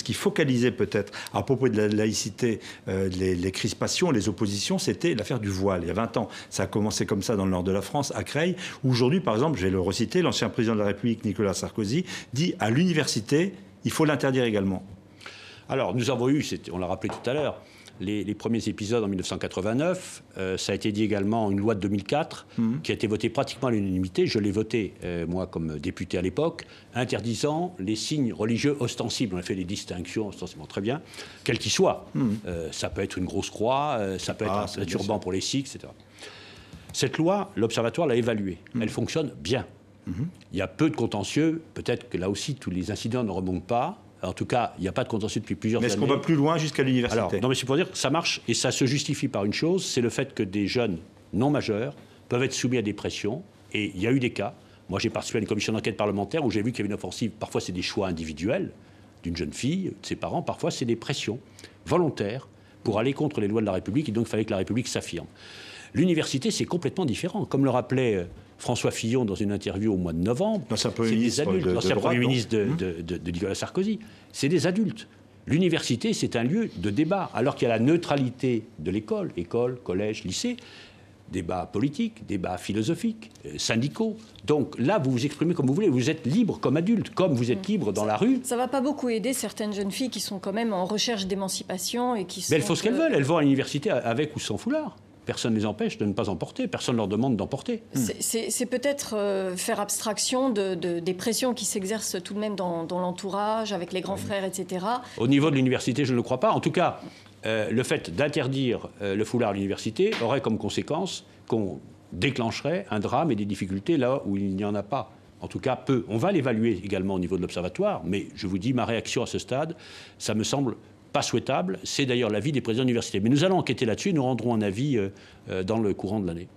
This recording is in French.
ce qui focalisait peut-être à propos de la laïcité les crispations, les oppositions, c'était l'affaire du voile. Il y a 20 ans, ça a commencé comme ça dans le nord de la France, à Creil, où aujourd'hui, par exemple, je vais le reciter, l'ancien président de la République, Nicolas Sarkozy, dit à l'université, il faut l'interdire également. Alors, nous avons eu, on l'a rappelé tout à l'heure, les premiers épisodes en 1989. Ça a été dit également une loi de 2004 qui a été votée pratiquement à l'unanimité. Je l'ai votée, moi, comme député à l'époque, interdisant les signes religieux ostensibles. On a fait des distinctions ostensiblement très bien, quels qu'ils soient. Ça peut être une grosse croix, ça peut être un turban pour les sikhs, etc. Cette loi, l'Observatoire l'a évaluée. Elle fonctionne bien. Il y a peu de contentieux. Peut-être que là aussi, tous les incidents ne remontent pas. En tout cas, il n'y a pas de contentieux depuis plusieurs années. Mais est-ce qu'on va plus loin jusqu'à l'université? Alors, non, mais c'est pour dire que ça marche et ça se justifie par une chose, c'est le fait que des jeunes non majeurs peuvent être soumis à des pressions. Et il y a eu des cas. Moi, j'ai participé à une commission d'enquête parlementaire où j'ai vu qu'il y avait une offensive. Parfois, c'est des choix individuels d'une jeune fille, de ses parents. Parfois, c'est des pressions volontaires pour aller contre les lois de la République. Et donc, il fallait que la République s'affirme. L'université, c'est complètement différent. Comme le rappelait François Fillon dans une interview au mois de novembre, l'ancien Premier ministre de Nicolas Sarkozy, c'est des adultes. L'université, c'est un lieu de débat, alors qu'il y a la neutralité de l'école, école, collège, lycée, débats politiques, débats philosophiques, syndicaux. Donc là, vous vous exprimez comme vous voulez, vous êtes libre comme adulte, comme vous êtes libre dans la rue. Ça ne va pas beaucoup aider certaines jeunes filles qui sont quand même en recherche d'émancipation et qui sont... Mais elles font ce qu'elles veulent, elles vont à l'université avec ou sans foulard. Personne ne les empêche de ne pas en porter, personne ne leur demande d'en porter. C'est peut-être faire abstraction des pressions qui s'exercent tout de même dans l'entourage, avec les grands frères, etc. Au niveau de l'université, je ne le crois pas. En tout cas, le fait d'interdire le foulard à l'université aurait comme conséquence qu'on déclencherait un drame et des difficultés là où il n'y en a pas. En tout cas, peu. On va l'évaluer également au niveau de l'Observatoire, mais je vous dis, ma réaction à ce stade, ça me semble pas souhaitable. C'est d'ailleurs l'avis des présidents d'université. Mais nous allons enquêter là-dessus et nous rendrons un avis dans le courant de l'année.